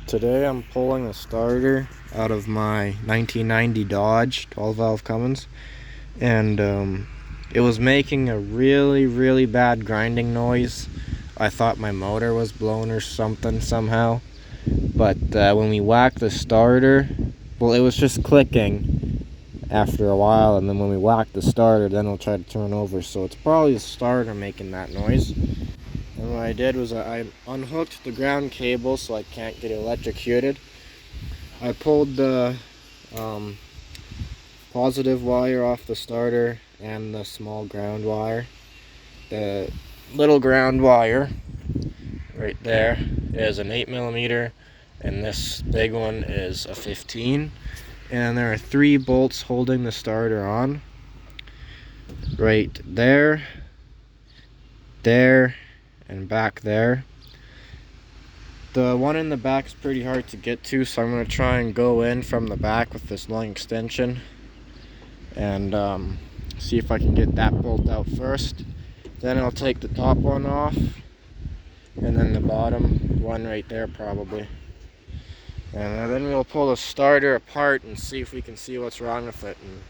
Today I'm pulling the starter out of my 1990 Dodge 12-valve Cummins, and it was making a really bad grinding noise. I thought my motor was blown or something somehow, but when we whacked the starter, well, it was just clicking after a while, and then when we whacked the starter, then it'll try to turn over. So it's probably the starter making that noise. And what I did was I unhooked the ground cable so I can't get electrocuted. I pulled the positive wire off the starter and the small ground wire. The little ground wire right there is an 8mm, and this big one is a 15. And there are 3 bolts holding the starter on. Right there, there, and back there. The one in the back is pretty hard to get to, so I'm going to try and go in from the back with this long extension and see if I can get that bolt out first. Then I'll take the top one off, and then the bottom one right there probably. And then we'll pull the starter apart and see if we can see what's wrong with it, and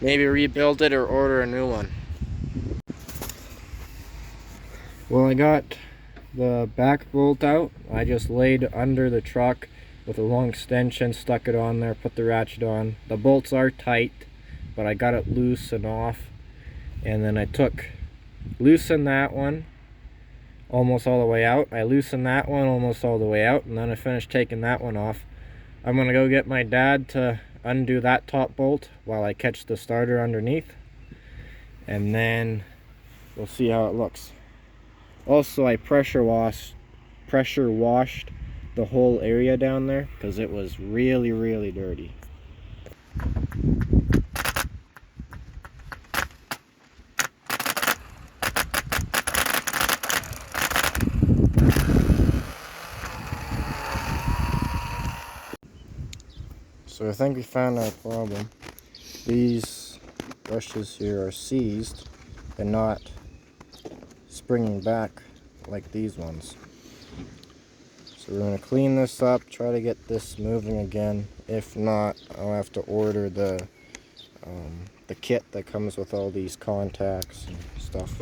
maybe rebuild it or order a new one. Well, I got the back bolt out. I just laid under the truck with a long extension, stuck it on there, put the ratchet on. The bolts are tight, but I got it loose and off. And then I loosened that one almost all the way out. I loosened that one almost all the way out, and then I finished taking that one off. I'm gonna go get my dad to undo that top bolt while I catch the starter underneath, and then we'll see how it looks. Also, I pressure washed the whole area down there because it was really dirty. So I think we found our problem. These brushes here are seized and not springing back like these ones. So we're going to clean this up, try to get this moving again. If not, I'll have to order the kit that comes with all these contacts and stuff.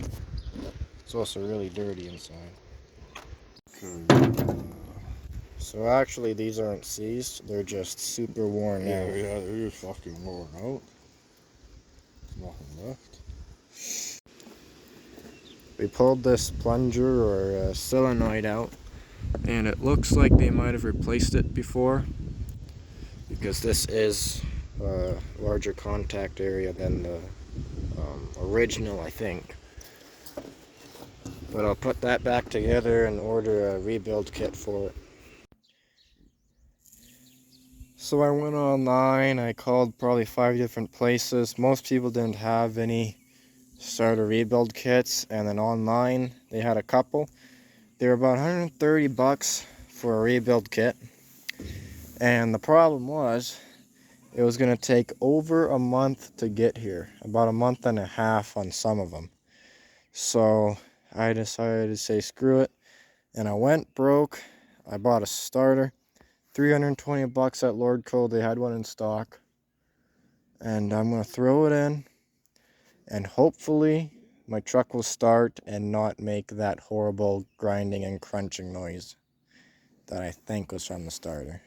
It's also really dirty inside. So actually these aren't seized, they're just super worn out. Yeah, they're just fucking worn out. There's nothing left. We pulled this plunger or solenoid out, and it looks like they might have replaced it before, because this is a larger contact area than the original, I think. But I'll put that back together and order a rebuild kit for it. So I went online, I called probably 5 different places. Most people didn't have any starter rebuild kits, and then online they had a couple. They were about 130 bucks for a rebuild kit, and the problem was it was going to take over a month to get here, about a month and a half on some of them. So I decided to say screw it, and I went broke. I bought a starter, 320 bucks at Lordco. They had one in stock, and I'm going to throw it in, and hopefully my truck will start and not make that horrible grinding and crunching noise that I think was from the starter.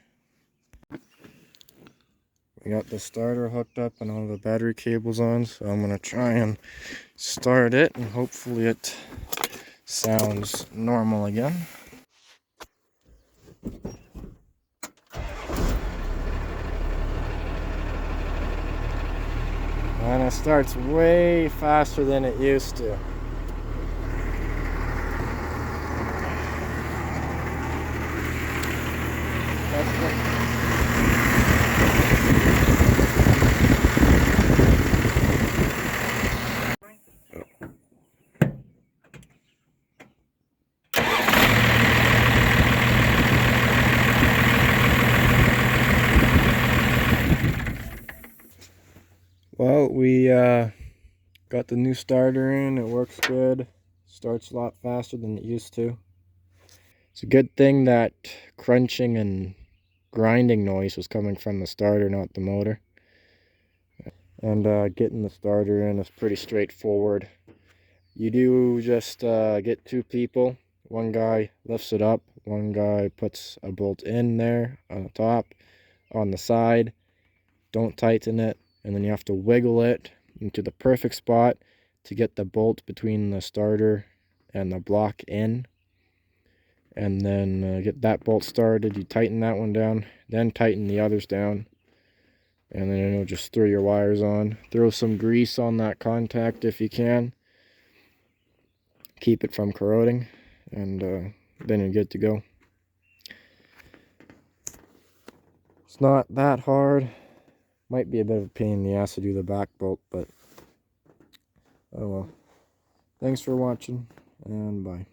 We got the starter hooked up and all the battery cables on, so I'm going to try and start it, and hopefully it sounds normal again. And it starts way faster than it used to. Well, we got the new starter in. It works good. Starts a lot faster than it used to. It's a good thing that crunching and grinding noise was coming from the starter, not the motor. And getting the starter in is pretty straightforward. You do just get two people. One guy lifts it up. One guy puts a bolt in there on the top, on the side. Don't tighten it. And then you have to wiggle it into the perfect spot to get the bolt between the starter and the block in. And then get that bolt started. You tighten that one down. Then tighten the others down. And then you'll just throw your wires on. Throw some grease on that contact if you can. Keep it from corroding. And then you're good to go. It's not that hard. Might be a bit of a pain in the ass to do the back bolt, but oh well. Thanks for watching, and bye.